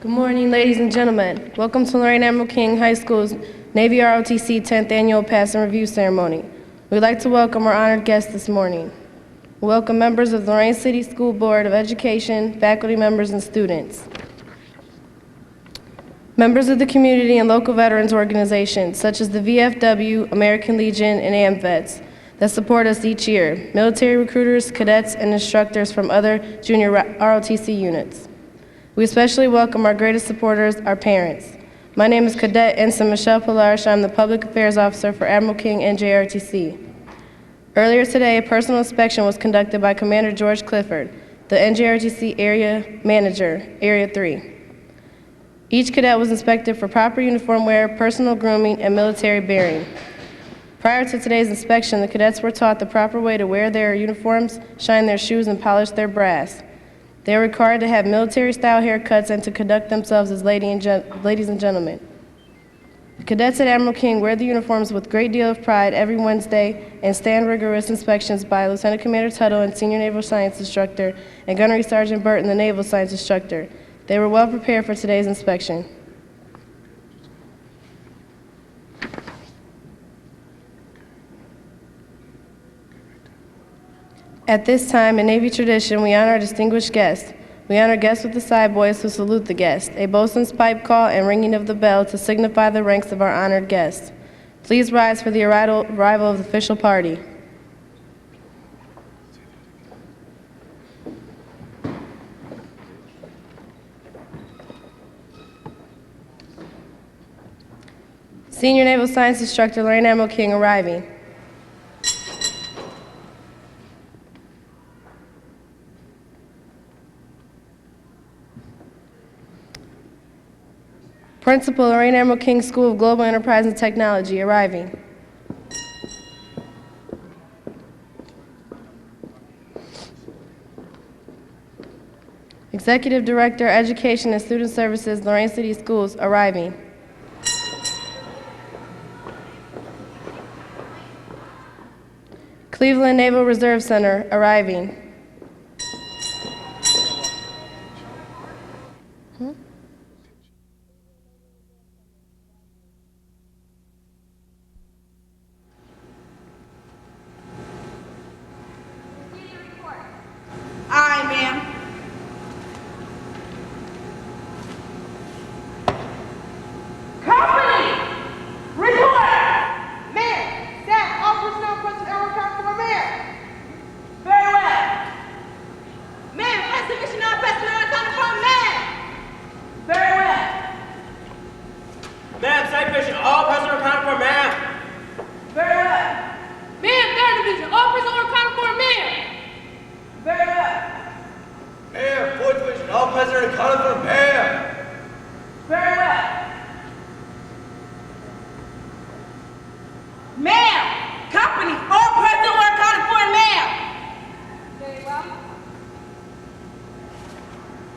Good morning, ladies and gentlemen. Welcome to Lorain Admiral King High School's NJROTC 10th Annual Pass and Review Ceremony. We'd like to welcome our honored guests this morning. We welcome members of the Lorain City School Board of Education, faculty members, and students. Members of the community and local veterans organizations, such as the VFW, American Legion, and AMVETS, that support us each year, military recruiters, cadets, and instructors from other junior ROTC units. We especially welcome our greatest supporters, our parents. My name is Cadet Ensign Michelle Pilarch. I'm the Public Affairs Officer for Admiral King NJROTC. Earlier today, a personal inspection was conducted by Commander George Clifford, the NJROTC Area Manager, Area 3. Each cadet was inspected for proper uniform wear, personal grooming, and military bearing. Prior to today's inspection, the cadets were taught the proper way to wear their uniforms, shine their shoes, and polish their brass. They are required to have military-style haircuts and to conduct themselves as ladies and gentlemen. The cadets at Admiral King wear the uniforms with a great deal of pride every Wednesday and stand rigorous inspections by Lieutenant Commander Tuttle and Senior Naval Science Instructor and Gunnery Sergeant Burton, the Naval Science Instructor. They were well prepared for today's inspection. At this time, in Navy tradition, we honor our distinguished guests. We honor guests with the side boys who salute the guest, a bosun's pipe call and ringing of the bell to signify the ranks of our honored guests. Please rise for the arrival of the official party. Senior Naval Science Instructor Lorain Admiral King arriving. Principal, Lorain Admiral King School of Global Enterprise and Technology, arriving. Executive Director, Education and Student Services, Lorain City Schools, arriving. Cleveland Naval Reserve Center, arriving. Aye, ma'am. Company! Report! Ma'am, staff, all personnel present and report for ma'am. Very well. Ma'am, first division, all personnel accounted for ma'am. Very well. Ma'am, second division, all personnel accounted for ma'am. Very well. Ma'am, third division, all personnel accounted for ma'am. Very well. Ma'am, fourth division, all personnel accounted for ma'am. Very well. Ma'am, company, all present or accounted for, ma'am. Very well.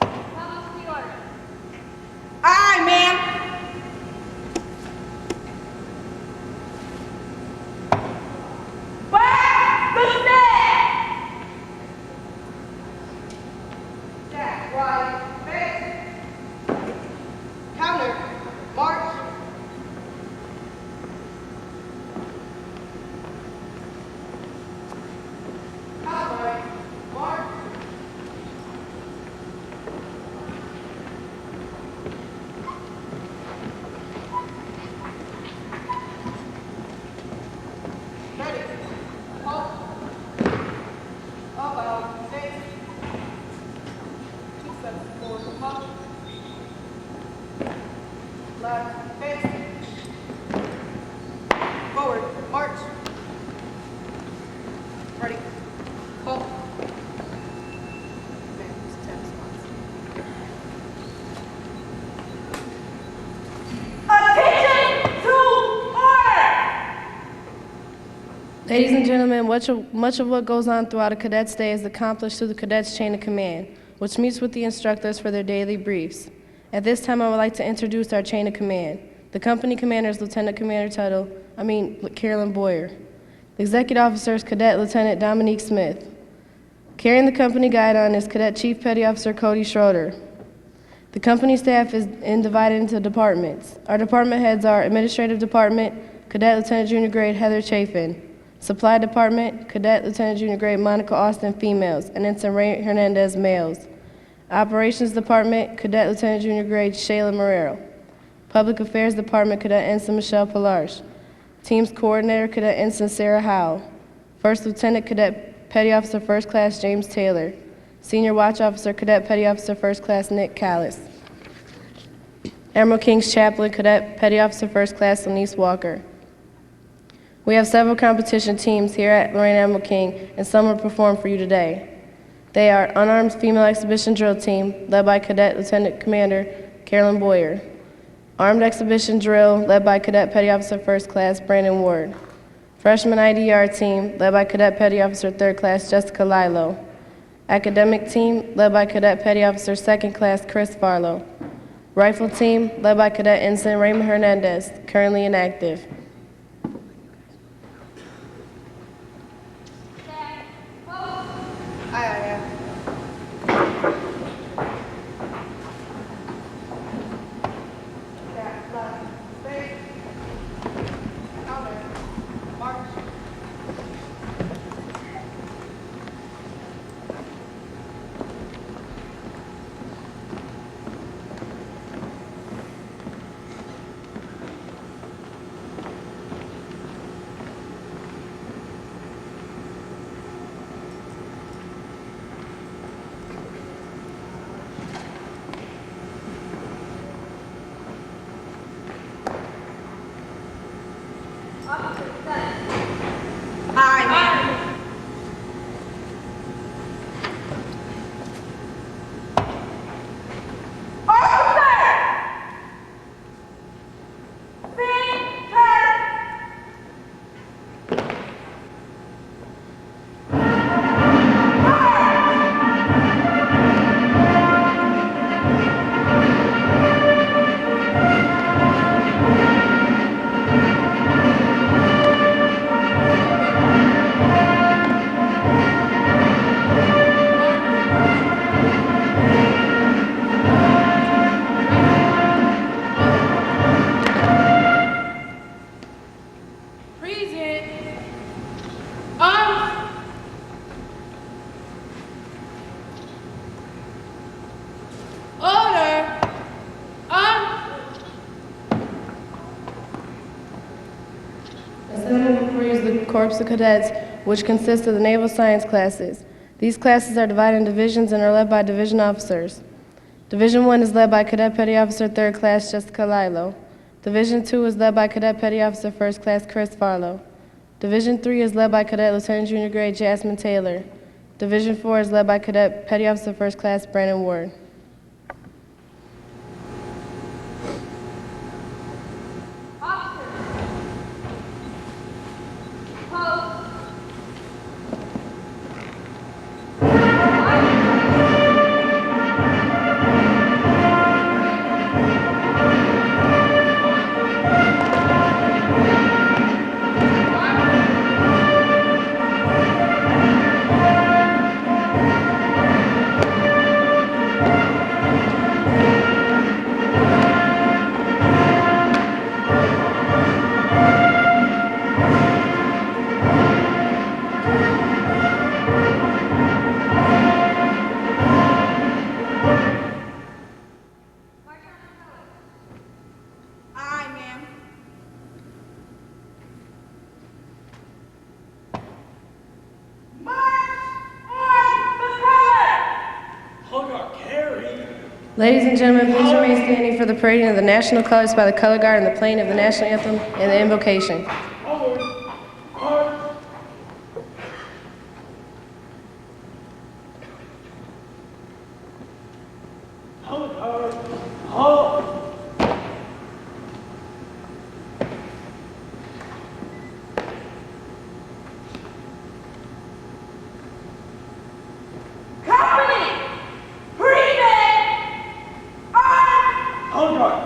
Tell us the order. Aye, ma'am. Back the stand. Stand, right, face. Counter, march. Counter, march. Ready. Halt. Elbow, face. 2 steps forward, halt. Left, face. Forward, march. Ready. Halt. Attention to order! Ladies and gentlemen, much of what goes on throughout a cadet's day is accomplished through the cadet's chain of command, which meets with the instructors for their daily briefs. At this time, I would like to introduce our chain of command. The company commander is Lieutenant Commander Carolyn Boyer. The executive officer is Cadet Lieutenant Dominique Smith. Carrying the company guidon is Cadet Chief Petty Officer Cody Schroeder. The company staff is divided into departments. Our department heads are Administrative Department, Cadet Lieutenant Junior Grade Heather Chafin. Supply Department, Cadet Lieutenant Junior Grade Monica Austin, females, and Ensign Ray Hernandez, males. Operations Department, Cadet Lieutenant Junior Grade Shayla Marrero. Public Affairs Department, Cadet Ensign Michelle Pilarch. Teams Coordinator, Cadet Ensign Sarah Howe. First Lieutenant, Cadet Petty Officer First Class James Taylor. Senior Watch Officer, Cadet Petty Officer First Class Nick Callis. Admiral King's Chaplain, Cadet Petty Officer First Class Lenise Walker. We have several competition teams here at Lorain Admiral King, and some will perform for you today. They are Unarmed Female Exhibition Drill Team, led by Cadet Lieutenant Commander Carolyn Boyer. Armed Exhibition Drill, led by Cadet Petty Officer First Class Brandon Ward. Freshman IDR Team, led by Cadet Petty Officer Third Class Jessica Lilo. Academic Team, led by Cadet Petty Officer Second Class Chris Farlow. Rifle Team, led by Cadet Ensign Raymond Hernandez, currently inactive. Corps of Cadets, which consist of the Naval Science classes. These classes are divided in divisions and are led by division officers. Division 1 is led by Cadet Petty Officer Third Class Jessica Lilo. Division 2 is led by Cadet Petty Officer First Class Chris Farlow. Division 3 is led by Cadet Lieutenant Junior Grade Jasmine Taylor. Division 4 is led by Cadet Petty Officer First Class Brandon Ward. Ladies and gentlemen, please remain standing for the parading of the national colors by the color guard and the playing of the national anthem and the invocation.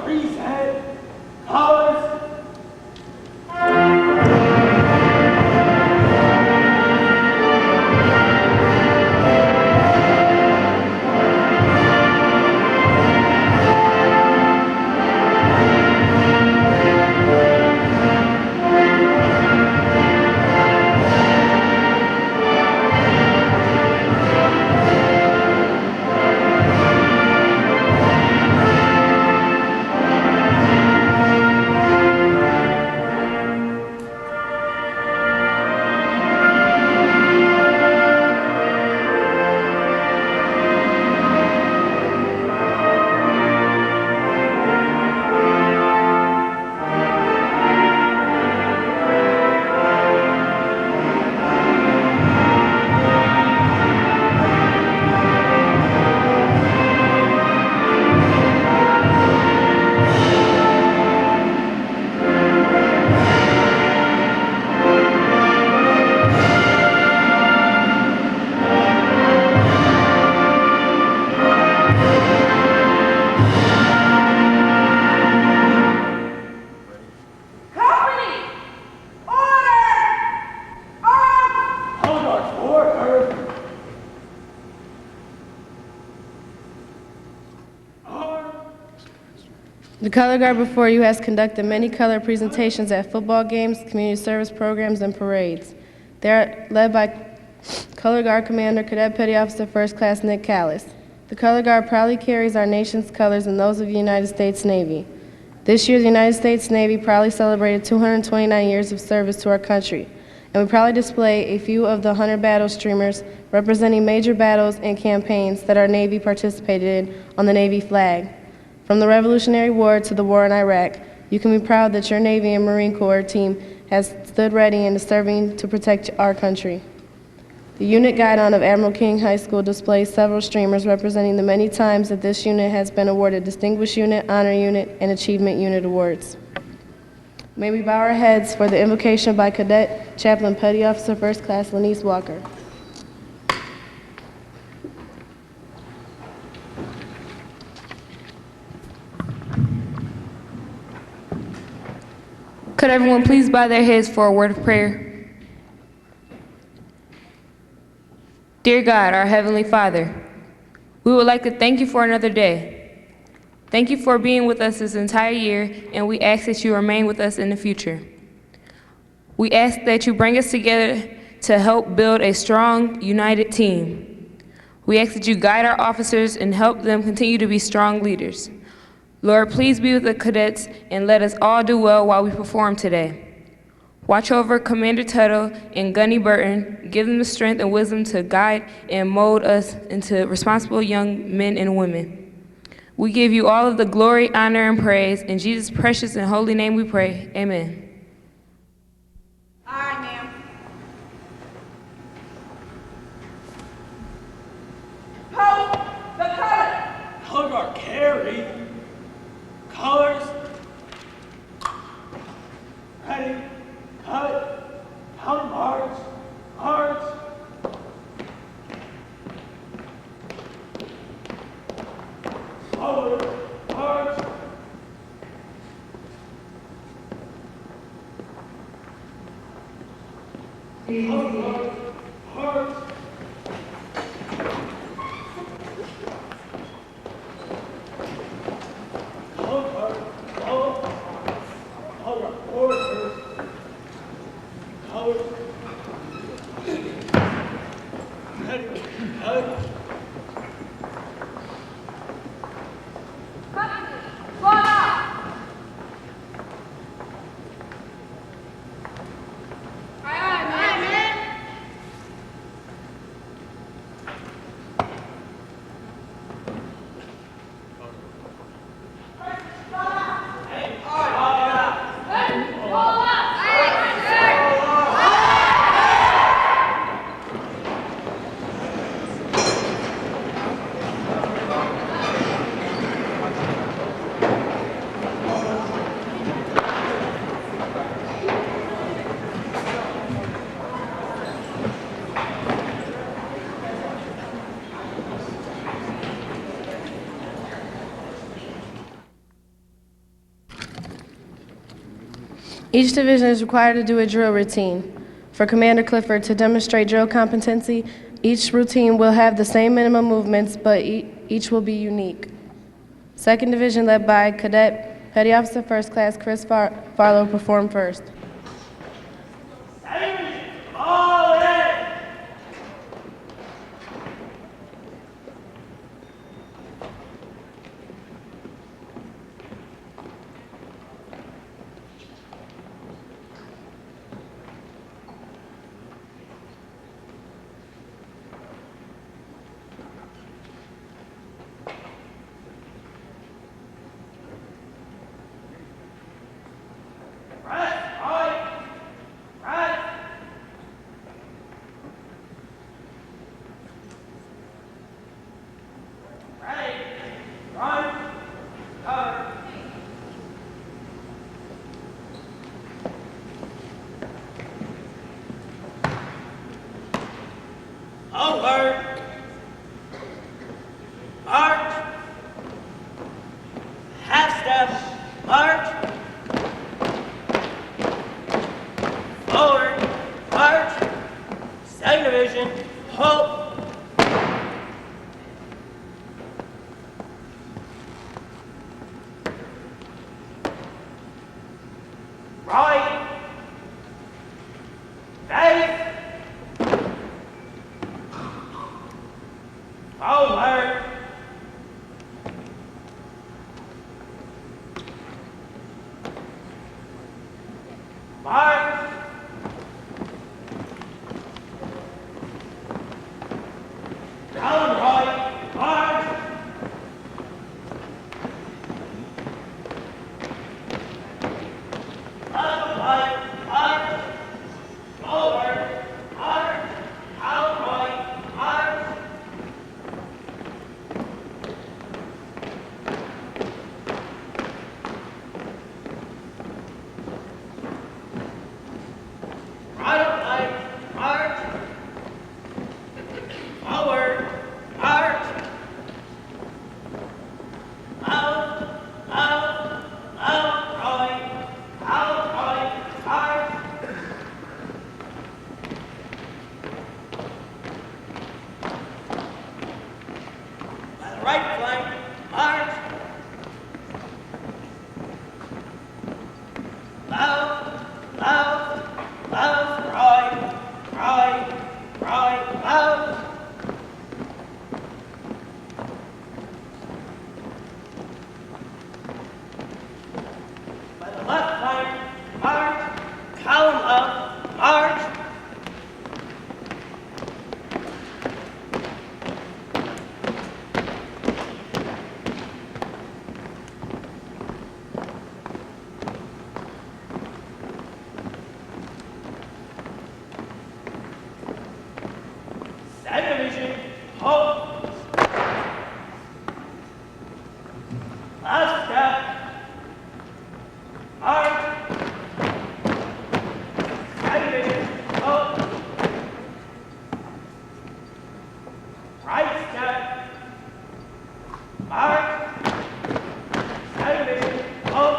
Present. Colors. The color guard before you has conducted many color presentations at football games, community service programs, and parades. They are led by Color Guard Commander Cadet Petty Officer First Class Nick Callis. The Color Guard proudly carries our nation's colors and those of the United States Navy. This year, the United States Navy proudly celebrated 229 years of service to our country, and we proudly display a few of the 100 battle streamers representing major battles and campaigns that our Navy participated in on the Navy flag. From the Revolutionary War to the war in Iraq, you can be proud that your Navy and Marine Corps team has stood ready and is serving to protect our country. The unit guidon of Admiral King High School displays several streamers representing the many times that this unit has been awarded Distinguished Unit, Honor Unit, and Achievement Unit awards. May we bow our heads for the invocation by Cadet Chaplain Petty Officer First Class Lenise Walker. Could everyone please bow their heads for a word of prayer? Dear God, our Heavenly Father, we would like to thank you for another day. Thank you for being with us this entire year, and we ask that you remain with us in the future. We ask that you bring us together to help build a strong, united team. We ask that you guide our officers and help them continue to be strong leaders. Lord, please be with the cadets and let us all do well while we perform today. Watch over Commander Tuttle and Gunny Burton. Give them the strength and wisdom to guide and mold us into responsible young men and women. We give you all of the glory, honor, and praise. In Jesus' precious and holy name we pray. Amen. All right, ma'am. Post the color. Color guard carry. Colors. Ready. Cut. Count march. March. Forward. March. March. March. Each division is required to do a drill routine. For Commander Clifford to demonstrate drill competency, each routine will have the same minimum movements, but each will be unique. Second Division, led by Cadet Petty Officer First Class Chris Farlow, perform first. All in! Press Left step. March. Second division. Halt. Right step. March. Second division. Halt.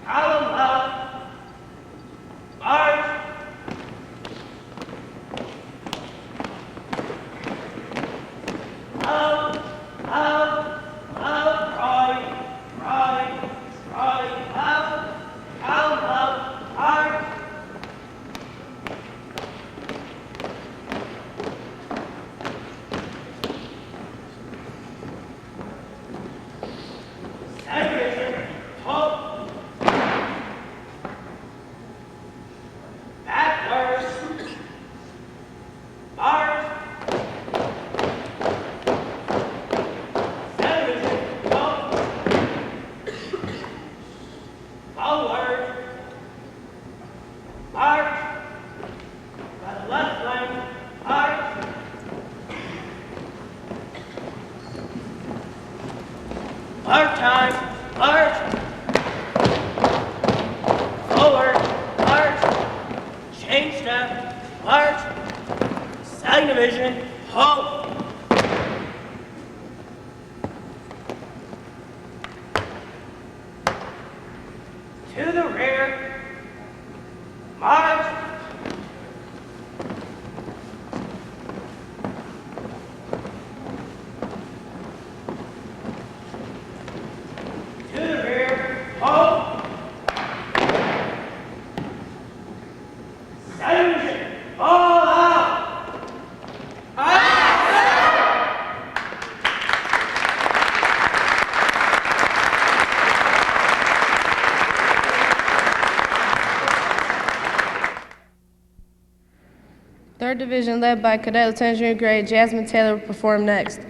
Column left. March. Out, out, right, right, right, out, march. Segregation, halt. Backwards. March. Segregation, halt. Forward. March. By the left lane. March. March time. March. Forward. March. Change step. March. Second division. Halt. To the rear. March. To the rear. Halt. Second division. All out. Third Division, led by Cadet Lieutenant Junior Grade Jasmine Taylor, will perform next.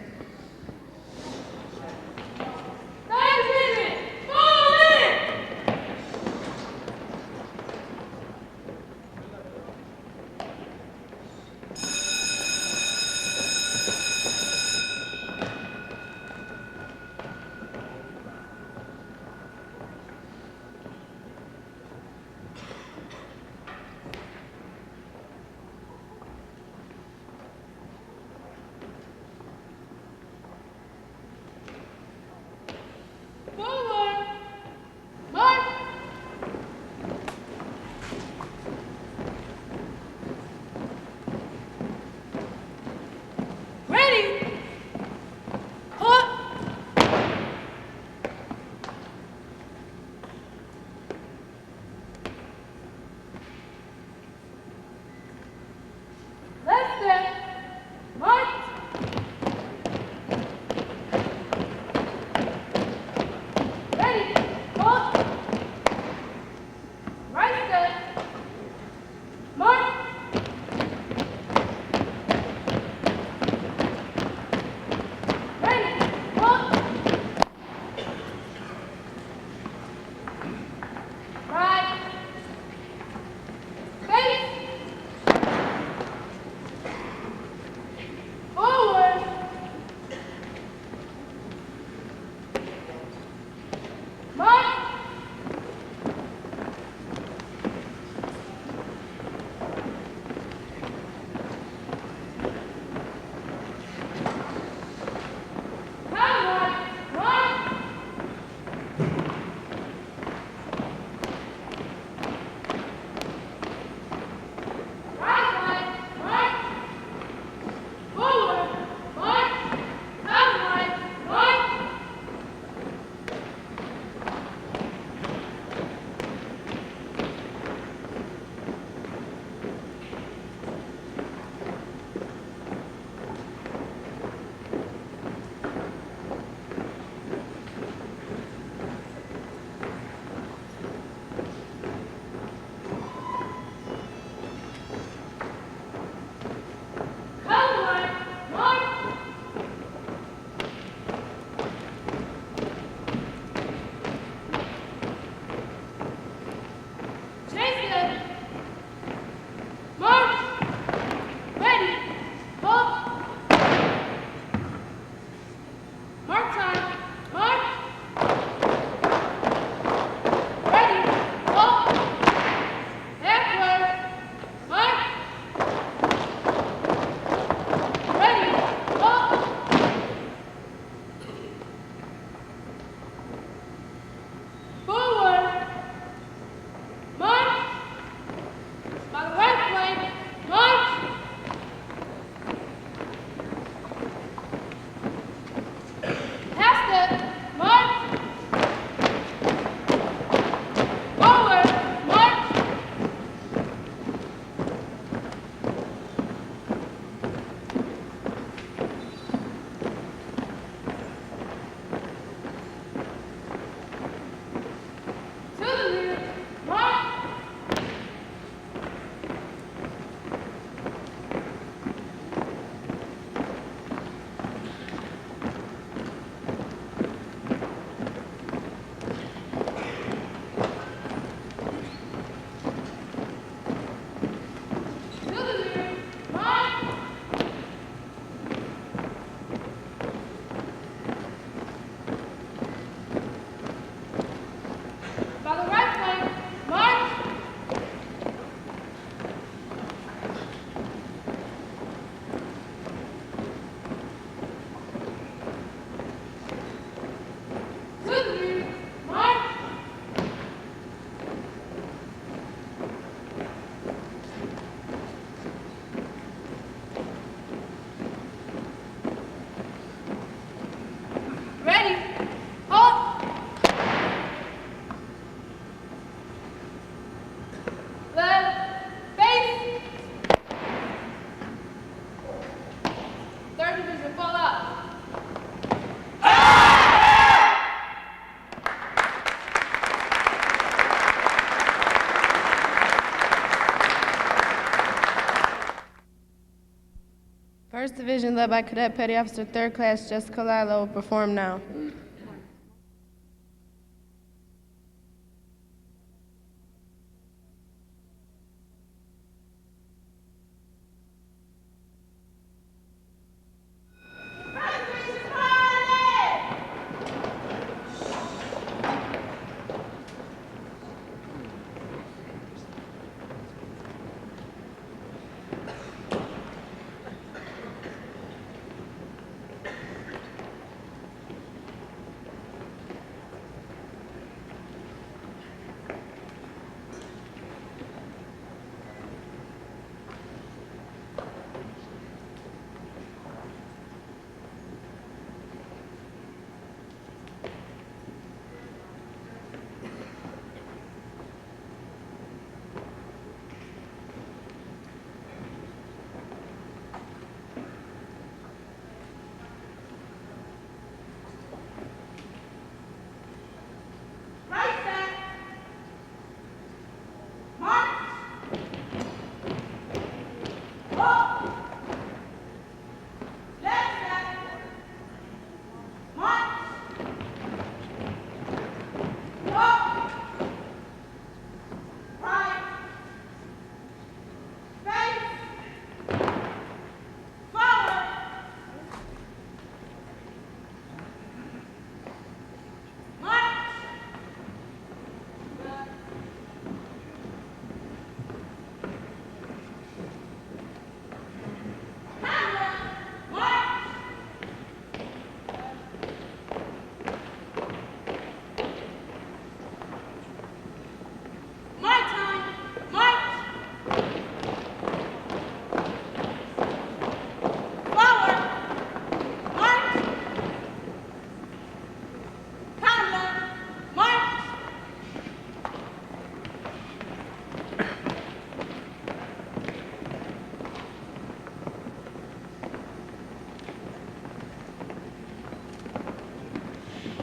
led by Cadet Petty Officer 3rd Class Jessica Lilo, will perform now.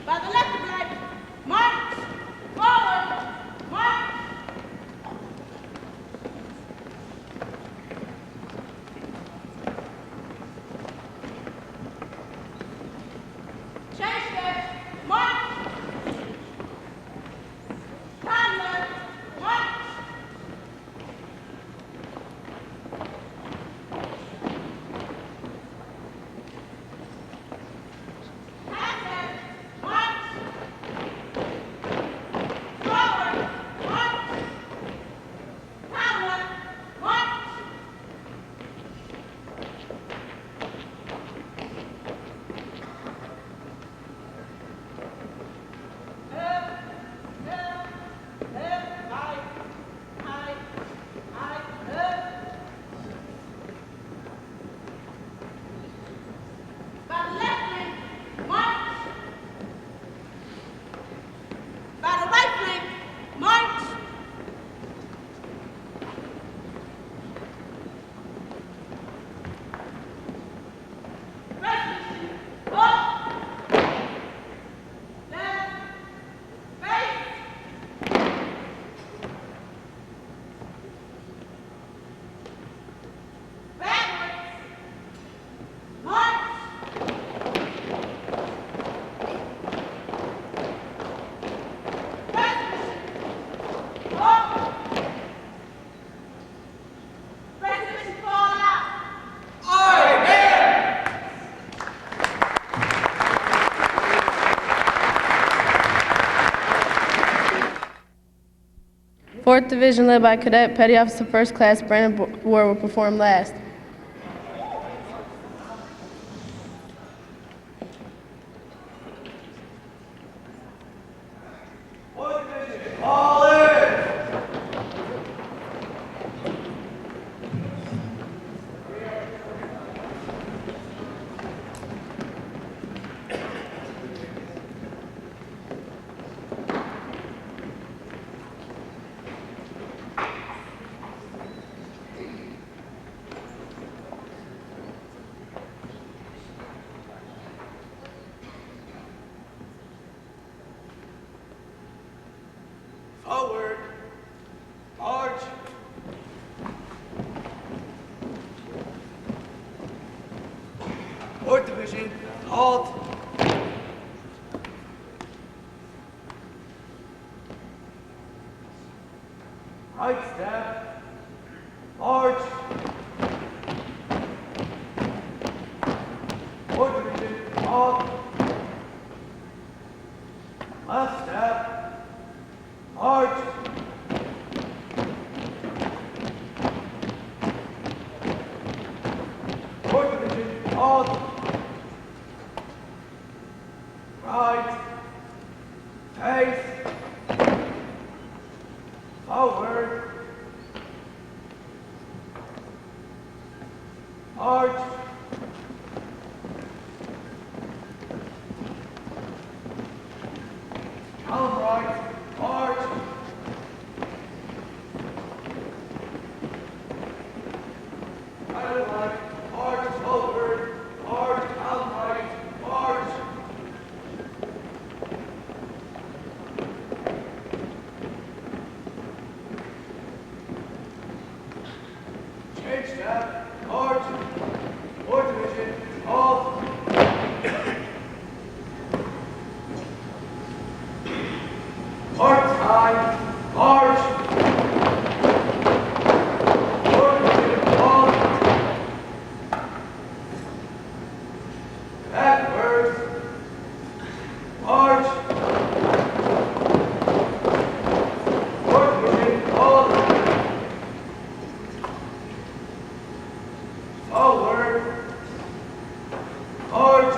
By the left of leg, march, forward, march. Change step, march. Toddler, march. Fourth Division, led by Cadet Petty Officer 1st Class Brandon Ward, will perform last. Forward. March. halt. Right step, march. Fourth division, halt. Left step, march. Fourth division, halt. Right, face, forward, march, column right, march, right and left, march, forward, march, column right, march. Change step, march, fourth division, halt. March time, march. Fourth division, halt. Backwards, march. Fourth division, halt. Forward, march,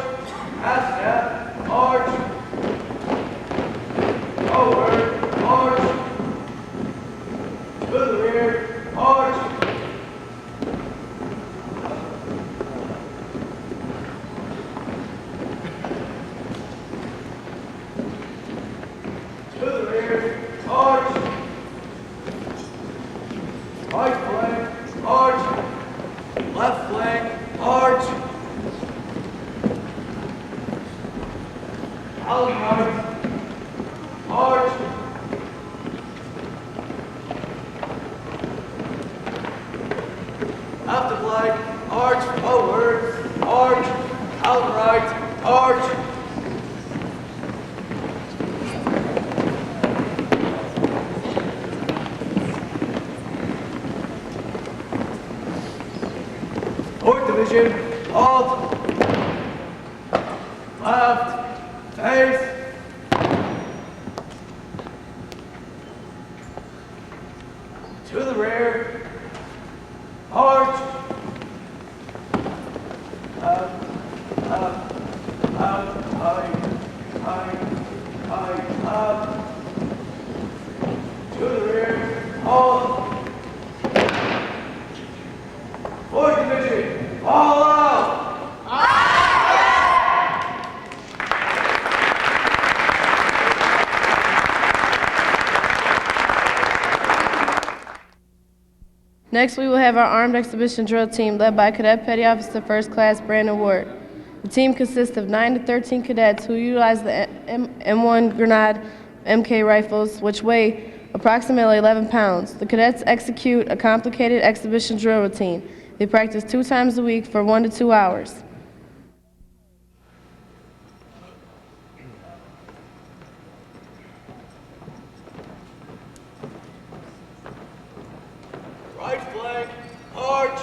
half step, march, forward, march, to the rear, march, to the rear, march, right flank, march, left flank, march. Column right, march. Left flank, march, forward, march. Column right, march. Fourth division, halt. Left, face. To the rear, march. Up, high, up. To the rear, halt. Fourth division, all out. Next, we will have our Armed Exhibition Drill Team led by Cadet Petty Officer First Class Brandon Ward. The team consists of 9 to 13 cadets who utilize the M1 Grenade MK rifles, which weigh approximately 11 pounds. The cadets execute a complicated exhibition drill routine. They practice 2 times a week for 1 to 2 hours. Right flank, march.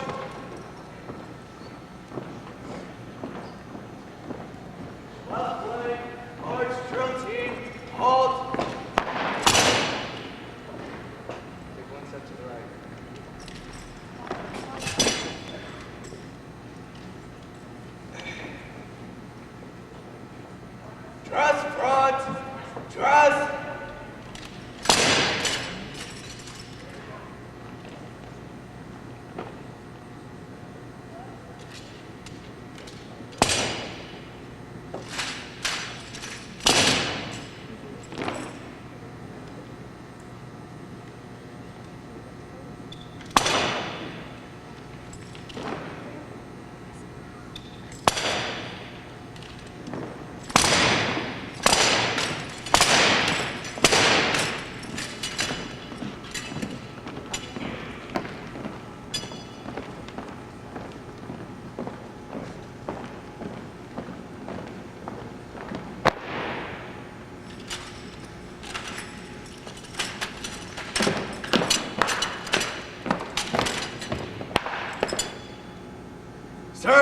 Left flank, march, drill team, halt. Take one step to the right. Dress front, dress.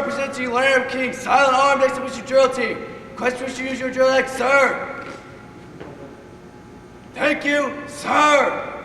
represent to you Lorain King, Silent Armed Exhibition Drill Team. Request wish to use your drill deck, sir. Thank you, sir.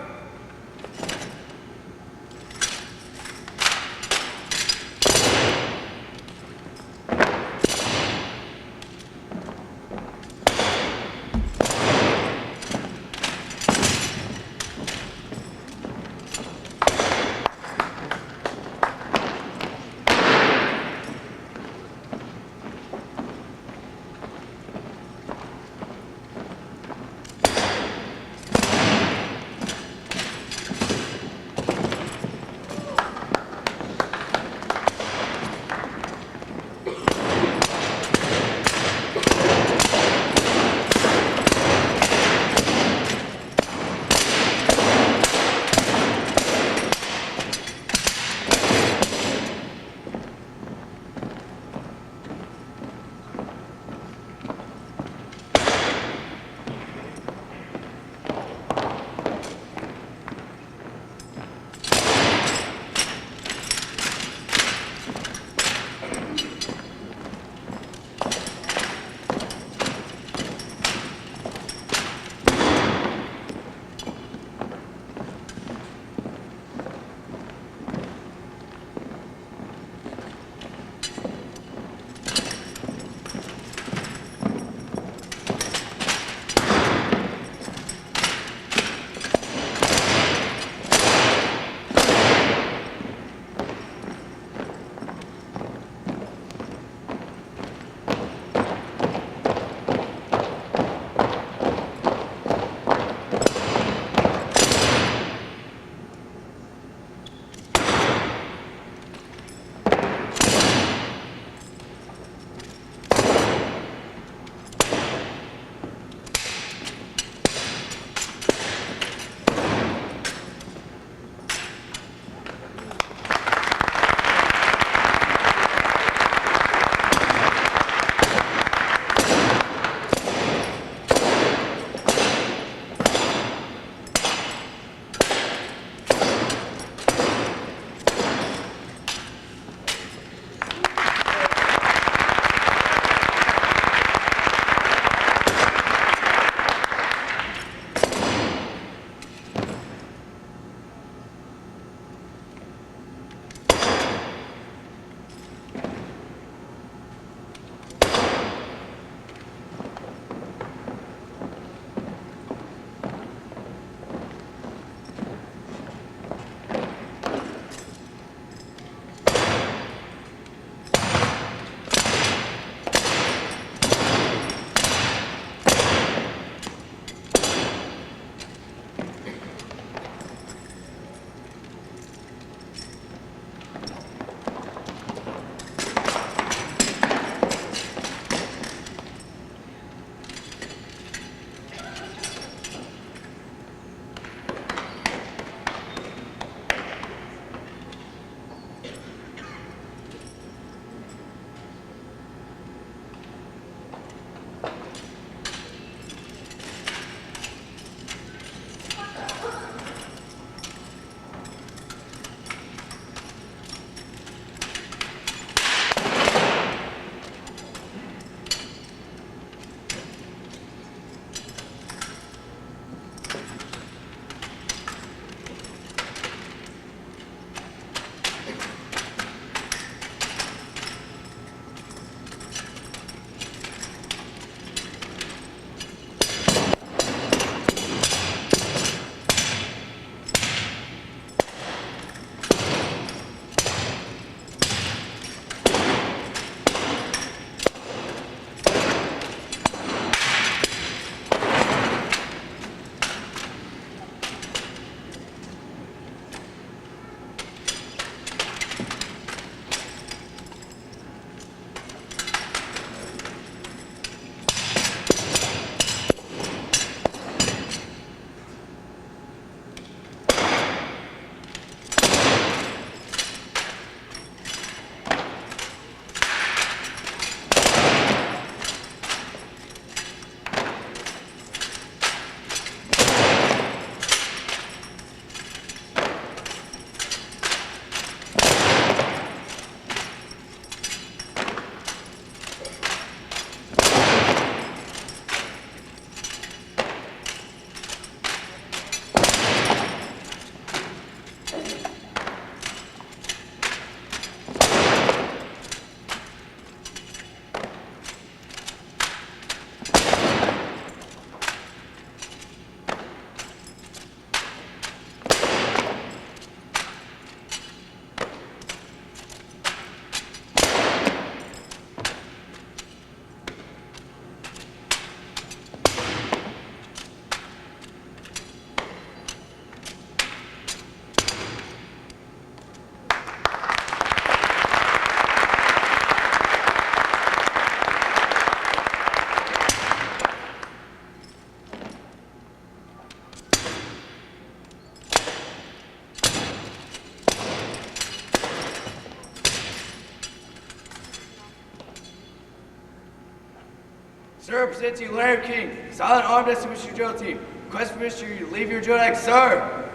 Sir, present to you Lorain King, silent armed exhibition drill team. Request permission to leave your drill deck, sir.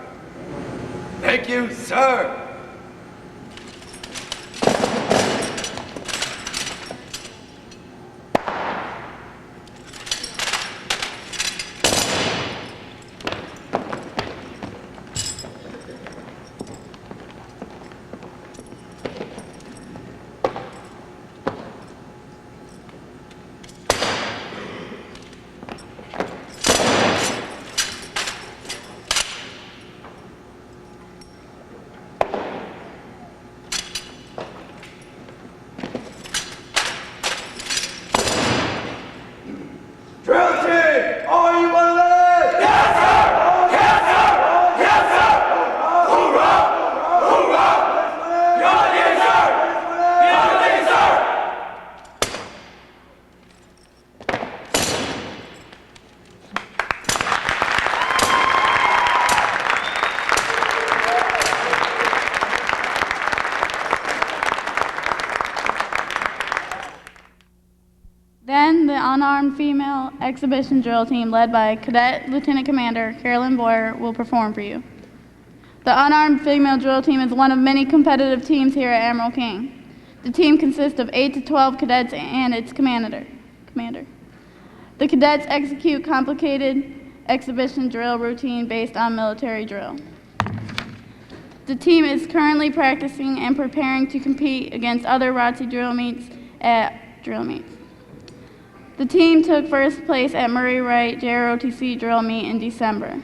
Thank you, sir. Drill team, are you one of them? Yes, sir! Yes, sir! Yes, sir! Hoorah! Hoorah! You're the sir! You're the sir! Then, the unarmed female exhibition drill team led by Cadet Lieutenant Commander Carolyn Boyer will perform for you. The unarmed female drill team is one of many competitive teams here at Admiral King. The team consists of 8 to 12 cadets and its commander. The cadets execute complicated exhibition drill routine based on military drill. The team is currently practicing and preparing to compete against other ROTC drill meets at drill meets. The team took first place at Murray Wright NJROTC drill meet in December.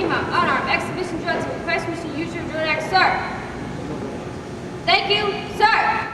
Unarmed exhibition drill to request we should use your drill deck, sir. Thank you, sir.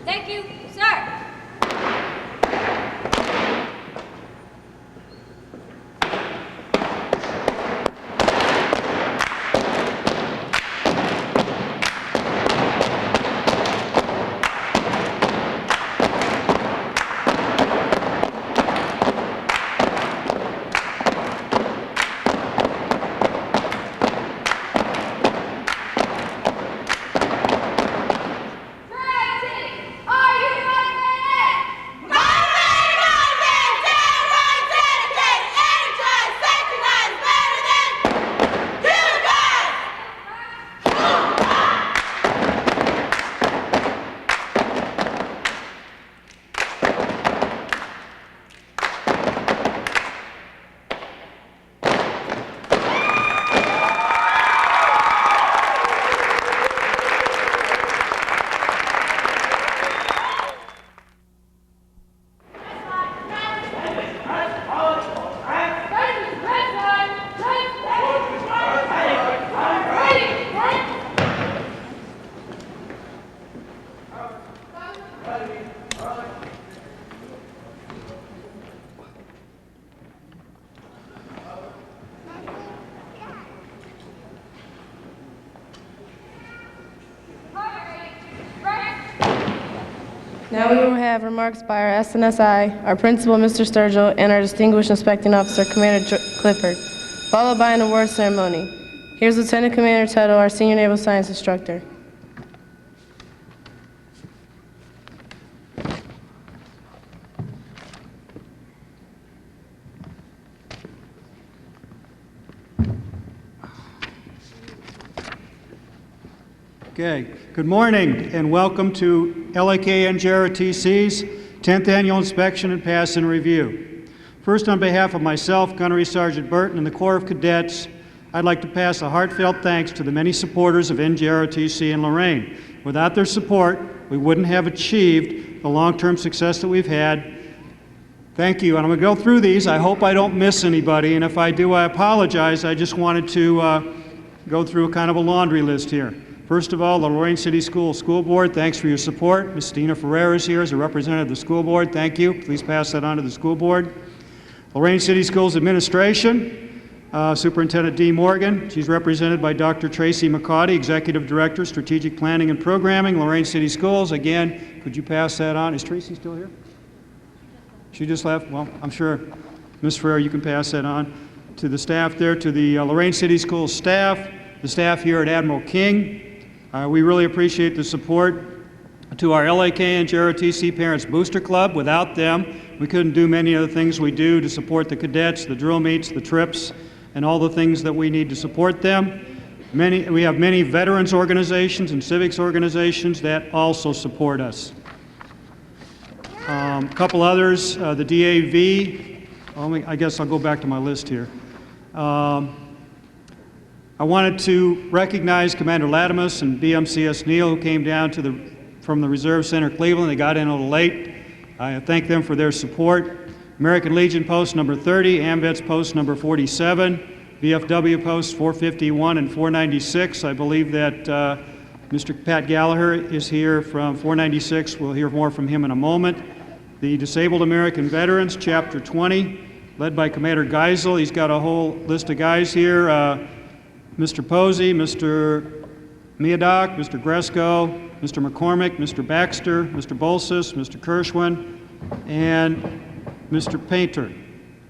Thank you, sir. Now we will have remarks by our SNSI, our principal, Mr. Sturgill, and our distinguished inspecting officer, Commander Clifford, followed by an award ceremony. Here's Lieutenant Commander Tuttle, our senior naval science instructor. Okay, good morning and welcome to LAK NJROTC's 10th Annual Inspection and Pass and Review. First, on behalf of myself, Gunnery Sergeant Burton, and the Corps of Cadets, I'd like to pass a heartfelt thanks to the many supporters of NJROTC in Lorain. Without their support, we wouldn't have achieved the long-term success that we've had. Thank you, and I'm going to go through these. I hope I don't miss anybody, and if I do, I apologize. I just wanted to go through a kind of a laundry list here. First of all, the Lorain City School Board, thanks for your support. Ms. Dina Ferreira is here as a representative of the school board. Thank you. Please pass that on to the school board. Lorain City Schools Administration, Superintendent Dee Morgan. She's represented by Dr. Tracy McCauty, Executive Director, Strategic Planning and Programming, Lorain City Schools. Again, could you pass that on? Is Tracy still here? She just left? Well, I'm sure, Ms. Ferreira, you can pass that on to the staff there, to the Lorain City Schools staff, the staff here at Admiral King. We really appreciate the support to our LAK and NJROTC Parents Booster Club. Without them, we couldn't do many of the things we do to support the cadets, the drill meets, the trips, and all the things that we need to support them. We have many veterans organizations and civics organizations that also support us. A couple others, the DAV. I guess I'll go back to my list here. I wanted to recognize Commander Latimus and BMCS Neal, who came down from the Reserve Center, Cleveland. They got in a little late. I thank them for their support. American Legion Post number 30, AMVETS Post number 47, VFW Posts 451 and 496. I believe that Mr. Pat Gallagher is here from 496. We'll hear more from him in a moment. The Disabled American Veterans, Chapter 20, led by Commander Geisel. He's got a whole list of guys here. Mr. Posey, Mr. Miodoc, Mr. Gresco, Mr. McCormick, Mr. Baxter, Mr. Bolsis, Mr. Kirschwin, and Mr. Painter.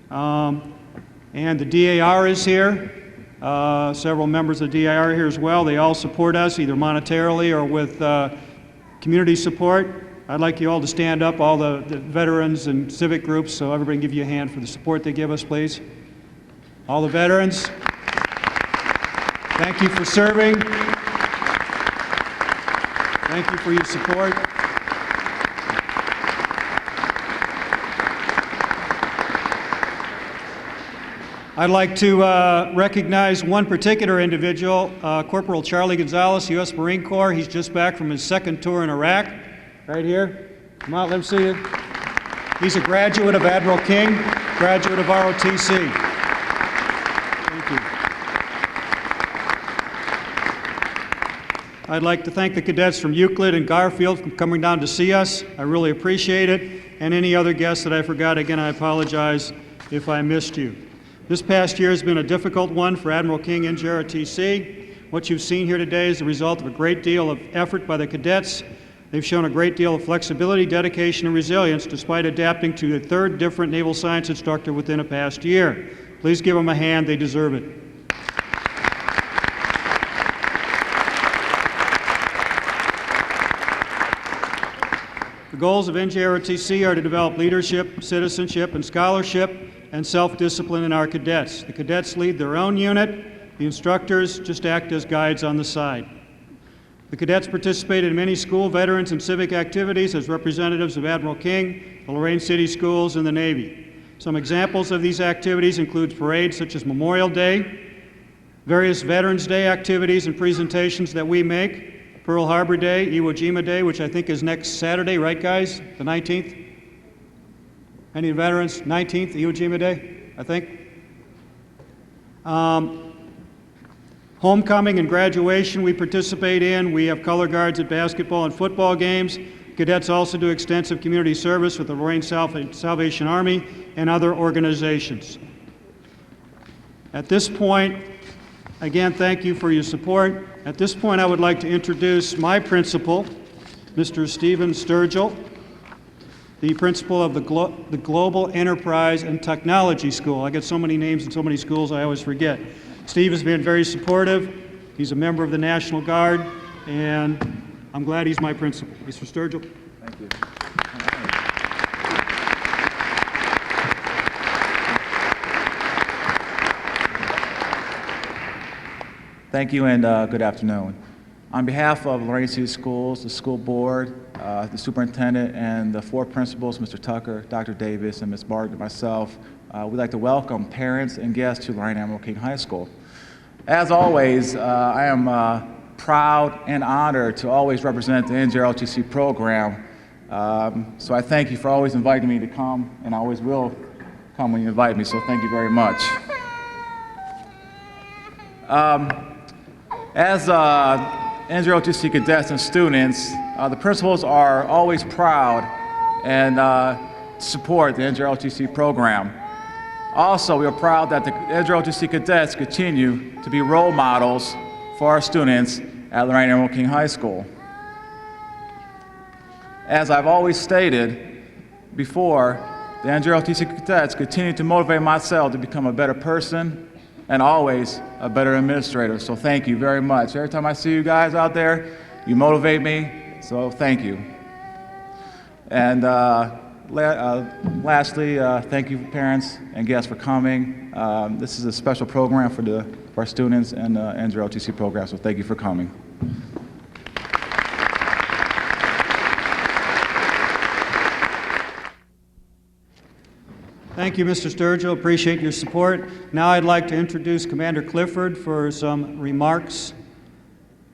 And the DAR is here. Several members of the DAR are here as well. They all support us, either monetarily or with community support. I'd like you all to stand up, all the veterans and civic groups, so everybody can give you a hand for the support they give us, please. All the veterans. Thank you for serving. Thank you for your support. I'd like to recognize one particular individual, Corporal Charlie Gonzalez, U.S. Marine Corps. He's just back from his second tour in Iraq, right here. Come on, let him see you. He's a graduate of Admiral King, graduate of ROTC. Thank you. I'd like to thank the cadets from Euclid and Garfield for coming down to see us. I really appreciate it. And any other guests that I forgot, again, I apologize if I missed you. This past year has been a difficult one for Admiral King NJROTC. What you've seen here today is the result of a great deal of effort by the cadets. They've shown a great deal of flexibility, dedication, and resilience despite adapting to a third different naval science instructor within a past year. Please give them a hand. They deserve it. The goals of NJROTC are to develop leadership, citizenship, and scholarship, and self-discipline in our cadets. The cadets lead their own unit. The instructors just act as guides on the side. The cadets participated in many school, veterans, and civic activities as representatives of Admiral King, the Lorain City Schools, and the Navy. Some examples of these activities include parades such as Memorial Day, various Veterans Day activities and presentations that we make, Pearl Harbor Day, Iwo Jima Day, which I think is next Saturday, right guys? The 19th? Any veterans? 19th, Iwo Jima Day, I think. Homecoming and graduation we participate in. We have color guards at basketball and football games. Cadets also do extensive community service with the Lorain Salvation Army and other organizations. At this point, again, thank you for your support. At this point, I would like to introduce my principal, Mr. Stephen Sturgill, the principal of the Global Enterprise and Technology School. I get so many names in so many schools, I always forget. Steve has been very supportive. He's a member of the National Guard, and I'm glad he's my principal. Mr. Sturgill. Thank you. Thank you and good afternoon. On behalf of Lorain City Schools, the school board, the superintendent, and the four principals, Mr. Tucker, Dr. Davis, and Ms. Barton, and myself, we'd like to welcome parents and guests to Lorain Admiral King High School. As always, I am proud and honored to always represent the NJROTC program. So I thank you for always inviting me to come, and I always will come when you invite me, so thank you very much. As NJROTC cadets and students, the principals are always proud and support the NJROTC program. Also, we are proud that the NJROTC cadets continue to be role models for our students at Lorain Admiral King High School. As I've always stated before, the NJROTC cadets continue to motivate myself to become a better person and always a better administrator. So thank you very much. Every time I see you guys out there, you motivate me, so thank you. And lastly, thank you parents and guests for coming. This is a special program for our students and the NJROTC program, so thank you for coming. Thank you, Mr. Sturgill. Appreciate your support. Now I'd like to introduce Commander Clifford for some remarks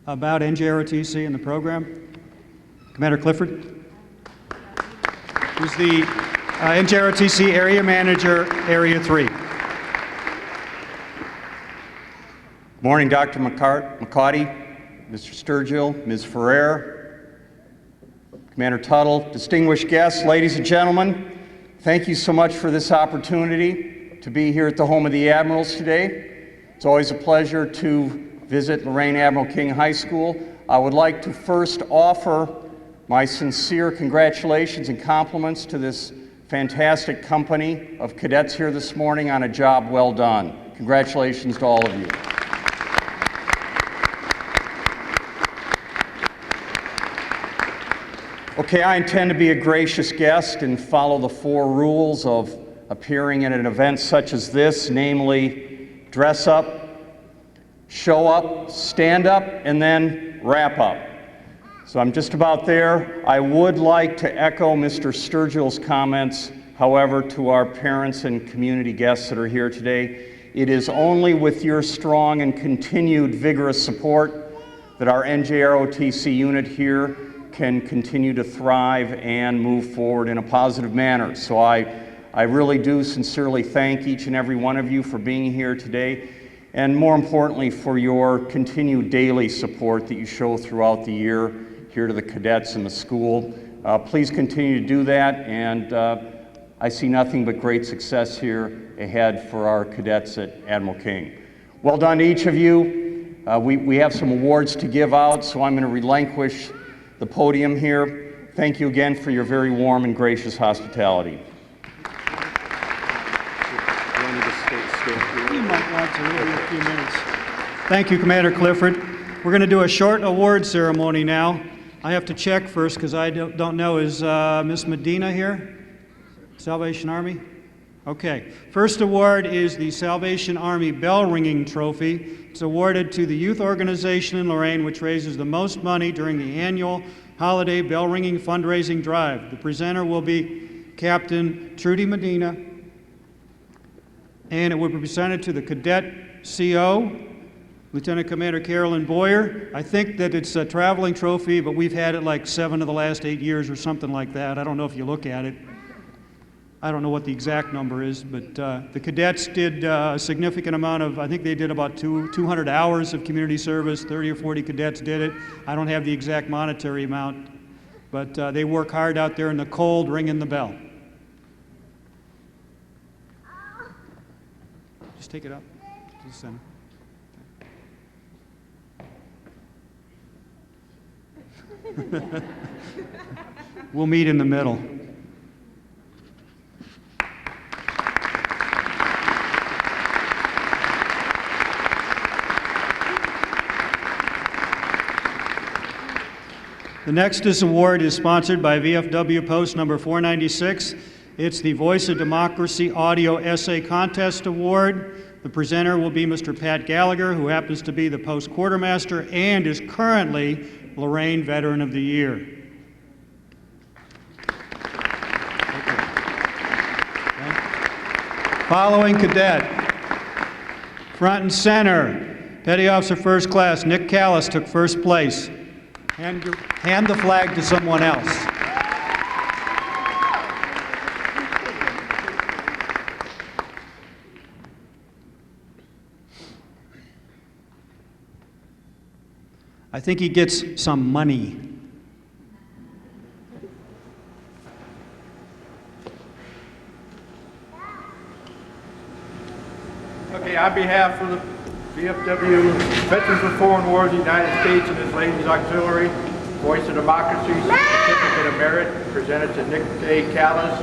about NJROTC and the program. Commander Clifford, who's the NJROTC Area Manager, Area 3. Morning, Dr. McCarty, Mr. Sturgill, Ms. Ferrer, Commander Tuttle, distinguished guests, ladies and gentlemen. Thank you so much for this opportunity to be here at the home of the Admirals today. It's always a pleasure to visit Lorain Admiral King High School. I would like to first offer my sincere congratulations and compliments to this fantastic company of cadets here this morning on a job well done. Congratulations to all of you. Okay, I intend to be a gracious guest and follow the 4 rules of appearing at an event such as this, namely dress up, show up, stand up, and then wrap up. So I'm just about there. I would like to echo Mr. Sturgill's comments, however, to our parents and community guests that are here today. It is only with your strong and continued vigorous support that our NJROTC unit here can continue to thrive and move forward in a positive manner. So I really do sincerely thank each and every one of you for being here today. and more importantly, for your continued daily support that you show throughout the year here to the cadets and the school. Please continue to do that, and I see nothing but great success here ahead for our cadets at Admiral King. Well done to each of you. We have some awards to give out, so I'm going to relinquish the podium here. Thank you again for your very warm and gracious hospitality. You might want to leave in a few minutes. Thank you, Commander Clifford. We're going to do a short award ceremony now. I have to check first because I don't know. Is Miss Medina here? Salvation Army? Okay. First award is the Salvation Army Bell Ringing Trophy. It's awarded to the youth organization in Lorain, which raises the most money during the annual holiday bell ringing fundraising drive. The presenter will be Captain Trudy Medina, and it will be presented to the Cadet CO, Lieutenant Commander Carolyn Boyer. I think that it's a traveling trophy, but we've had it like 7 of the last 8 years or something like that. I don't know if you look at it. I don't know what the exact number is, but the cadets did a significant amount of, I think they did about 200 hours of community service. 30 or 40 cadets did it. I don't have the exact monetary amount, but they work hard out there in the cold ringing the bell. Just take it up to the center. We'll meet in the middle. The next award is sponsored by VFW Post number 496. It's the Voice of Democracy Audio Essay Contest Award. The presenter will be Mr. Pat Gallagher, who happens to be the Post Quartermaster and is currently Lorain Veteran of the Year. Okay. Following cadet, front and center, Petty Officer First Class Nick Callis took first place. Hand the flag to someone else. I think he gets some money. Okay, on behalf of the VFW Veterans of Foreign Wars, the United States and His Ladies Auxiliary, Voice of Democracy, Certificate of Merit, presented to Nick A. Callis,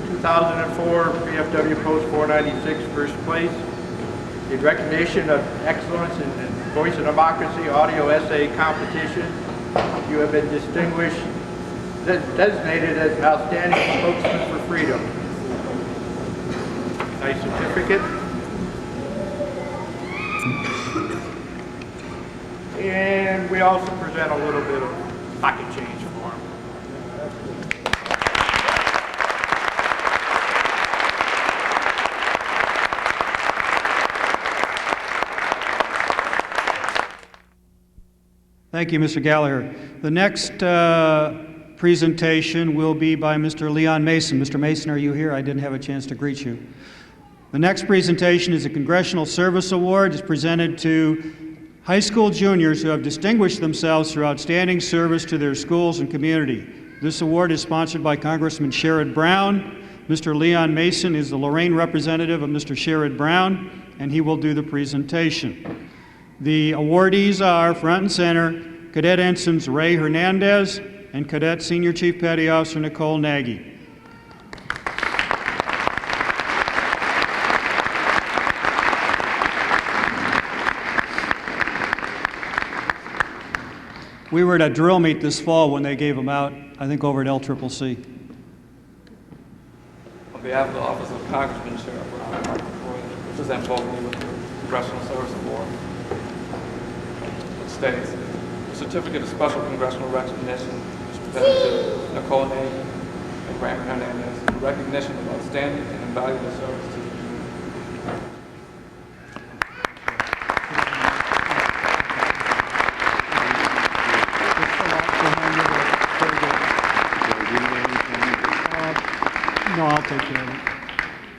2004 VFW Post 496, first place. In recognition of excellence in the Voice of Democracy Audio Essay Competition, you have been designated as an outstanding spokesman for freedom. Nice certificate. And we also present a little bit of pocket change for him. Thank you, Mr. Gallagher. The next presentation will be by Mr. Leon Mason. Mr. Mason, are you here? I didn't have a chance to greet you. The next presentation is a Congressional Service Award. It's presented to high school juniors who have distinguished themselves through outstanding service to their schools and community. This award is sponsored by Congressman Sherrod Brown. Mr. Leon Mason is the Lorain representative of Mr. Sherrod Brown, and he will do the presentation. The awardees are front and center, Cadet Ensigns Ray Hernandez and Cadet Senior Chief Petty Officer Nicole Nagy. We were at a drill meet this fall when they gave them out, I think over at LCCC. On behalf of the Office of Congressman Sherrod Brown, I'd like to present both of you with the Congressional Service Award. It states, the Certificate of Special Congressional Recognition is presented to Nicole Nagy and Ray Hernandez in recognition of outstanding and invaluable service to the community. No, I'll take care of it.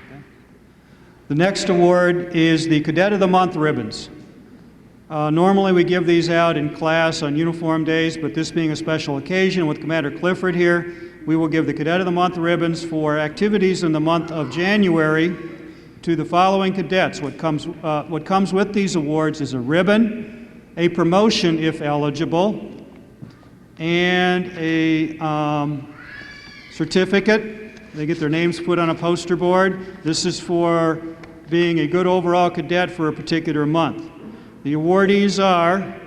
Okay. The next award is the Cadet of the Month ribbons. Normally we give these out in class on uniform days, but this being a special occasion with Commander Clifford here, we will give the Cadet of the Month ribbons for activities in the month of January to the following cadets. What comes with these awards is a ribbon, a promotion if eligible, and a certificate. They get their names put on a poster board. This is for being a good overall cadet for a particular month. The awardees are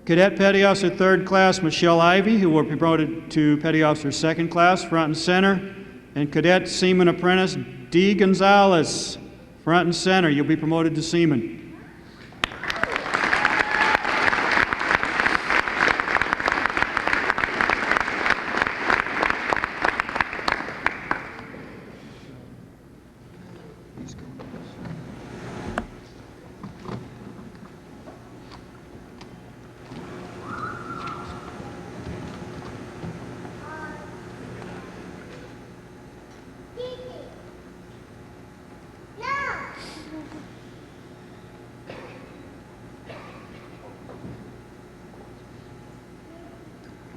Cadet Petty Officer 3rd Class Michelle Ivy, who will be promoted to Petty Officer 2nd Class, front and center, and Cadet Seaman Apprentice D. Gonzalez, front and center. You'll be promoted to Seaman.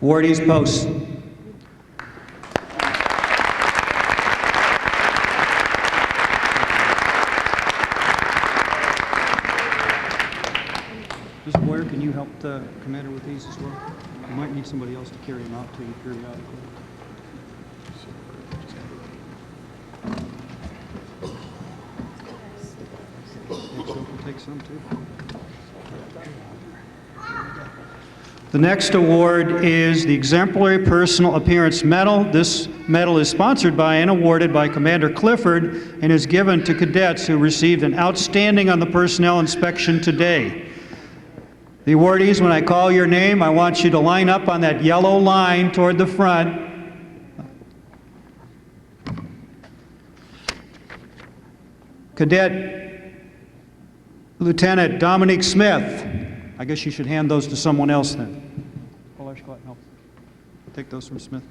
Awardees post. Mr. Boyer, can you help the commander with these as well? You might need somebody else to carry them out to you periodically. Take some too. The next award is the Exemplary Personal Appearance Medal. This medal is sponsored by and awarded by Commander Clifford and is given to cadets who received an outstanding on the personnel inspection today. The awardees, when I call your name, I want you to line up on that yellow line toward the front. Cadet Lieutenant Dominique Smith. I guess you should hand those to someone else then. Paul, go ahead, help. Take those from Smith.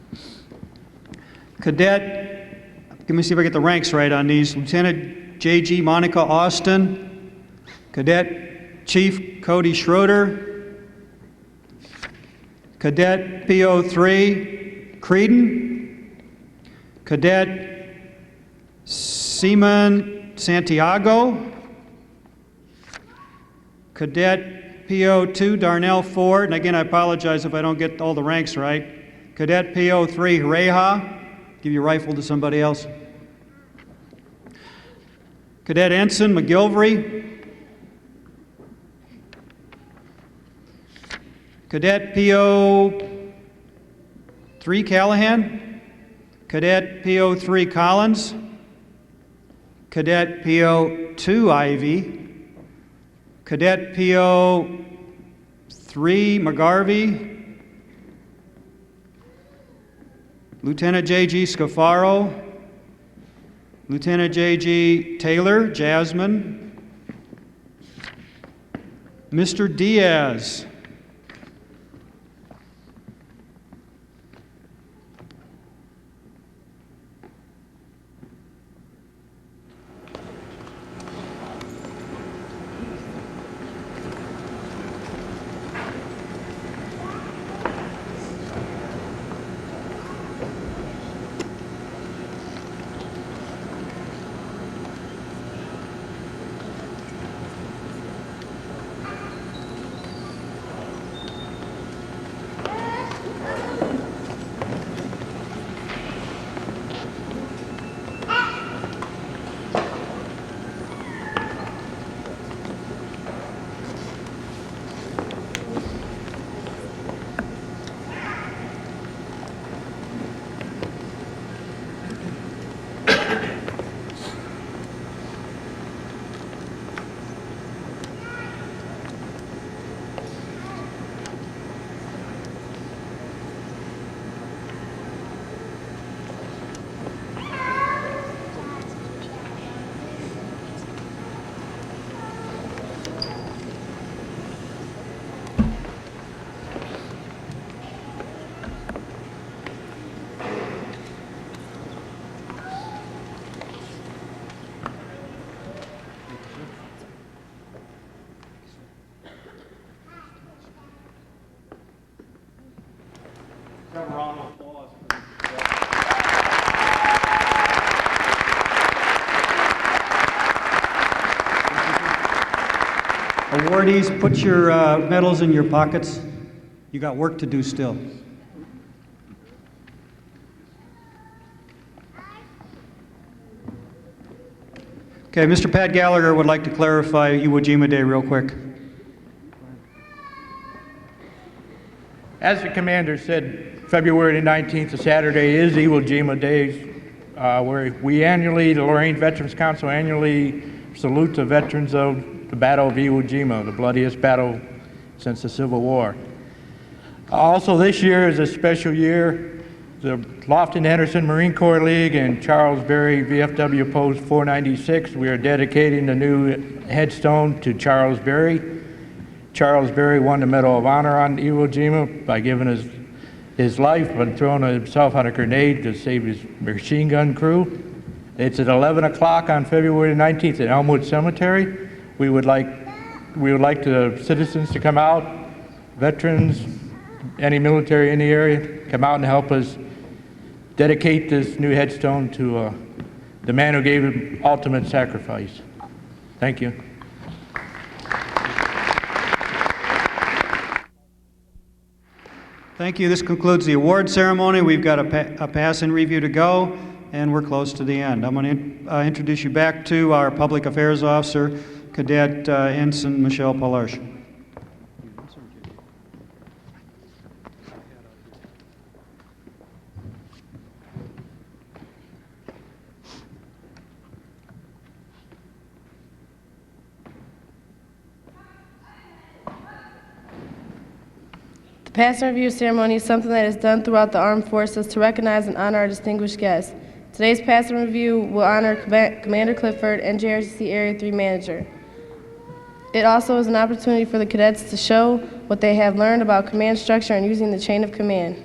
Cadet, let me see if I get the ranks right on these. Lieutenant J.G. Monica Austin. Cadet Chief Cody Schroeder. Cadet PO3 Creedon. Cadet Seaman Santiago. Cadet PO2 Darnell Ford, and again I apologize if I don't get all the ranks right. Cadet PO3 Reha, give your rifle to somebody else. Cadet Ensign McGilvery. Cadet PO3 Callahan. Cadet PO3 Collins. Cadet PO2 Ivy. Cadet PO3 McGarvey, Lieutenant J.G. Scafaro, Lieutenant J.G. Taylor, Jasmine, Mr. Diaz, awardees, put your medals in your pockets. You got work to do still. Okay, Mr. Pat Gallagher would like to clarify Iwo Jima Day real quick. As the commander said, February the 19th, a Saturday, is Iwo Jima Day, where we annually, the Lorain Veterans Council annually salutes the veterans of the Battle of Iwo Jima, the bloodiest battle since the Civil War. Also this year is a special year. The Lofton Henderson Marine Corps League and Charles Berry VFW Post 496, we are dedicating the new headstone to Charles Berry. Charles Berry won the Medal of Honor on Iwo Jima by giving his life and throwing himself on a grenade to save his machine gun crew. It's at 11 o'clock on February 19th at Elmwood Cemetery. We would like the citizens to come out, veterans, any military in the area, come out and help us dedicate this new headstone to the man who gave an ultimate sacrifice. Thank you. Thank you. This concludes the award ceremony. We've got a pass and review to go, and we're close to the end. I'm going to introduce you back to our Public Affairs Officer, Cadet Ensign Michelle Palarche. The pass and review ceremony is something that is done throughout the armed forces to recognize and honor our distinguished guests. Today's pass and review will honor Commander Clifford, NJROTC Area 3 Manager. It also is an opportunity for the cadets to show what they have learned about command structure and using the chain of command.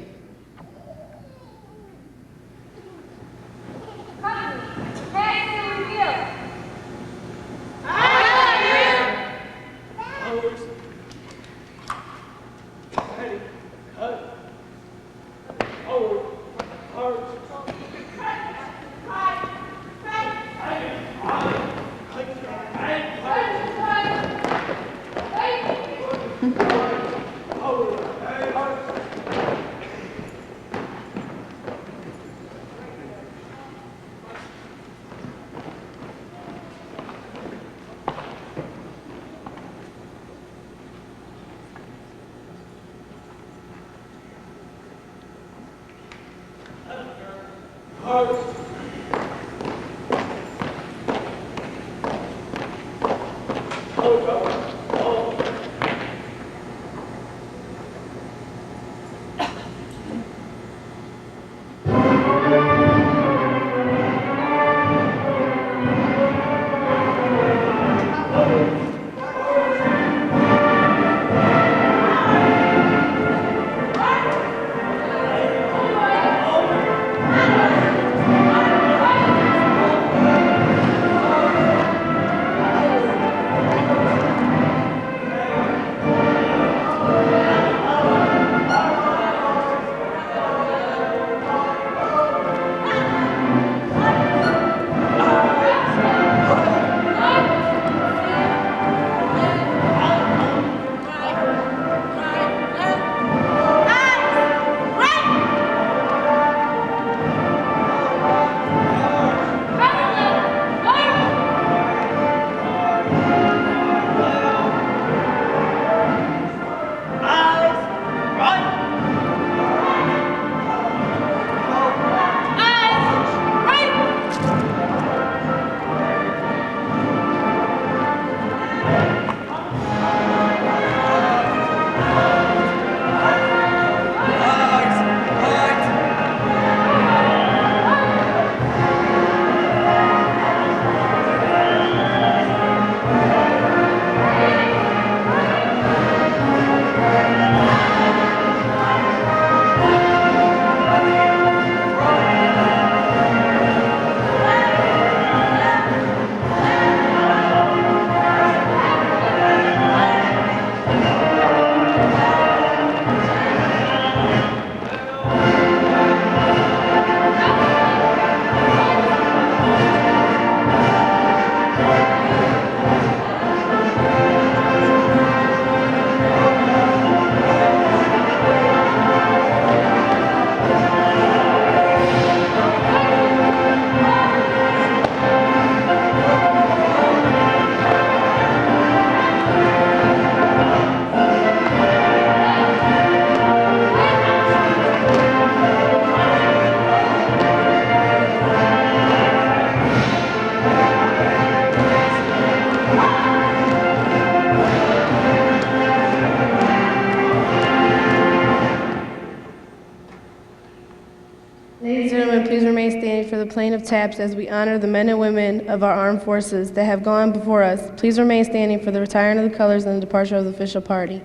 Ladies and gentlemen, please remain standing for the playing of taps as we honor the men and women of our armed forces that have gone before us. Please remain standing for the retiring of the colors and the departure of the official party.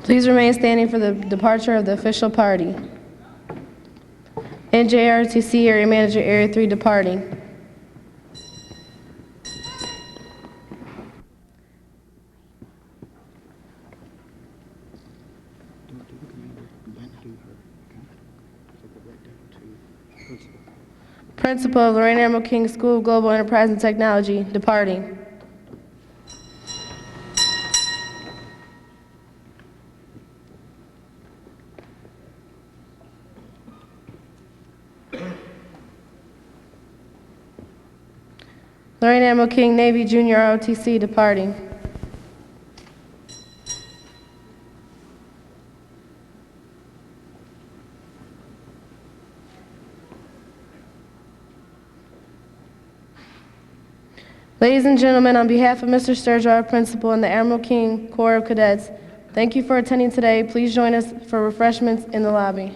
Please remain standing for the departure of the official party. NJROTC Area Manager, Area 3 departing. Principal of Lorain Admiral King School of Global Enterprise and Technology, departing. Lorain Admiral King Navy Junior ROTC, departing. Ladies and gentlemen, on behalf of Mr. Sturgill, our principal, and the Admiral King Corps of Cadets, thank you for attending today. Please join us for refreshments in the lobby.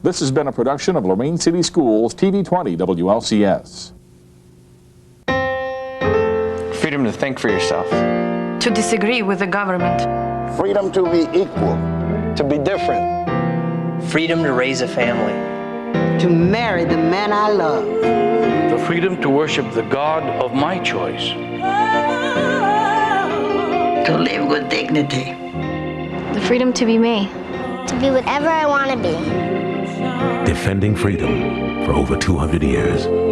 This has been a production of Lorain City Schools, TV 20 WLCS. Freedom to think for yourself. To disagree with the government. Freedom to be equal. To be different. Freedom to raise a family. To marry the man I love. The freedom to worship the God of my choice. To live with dignity. The freedom to be me. To be whatever I want to be. Defending freedom for over 200 years.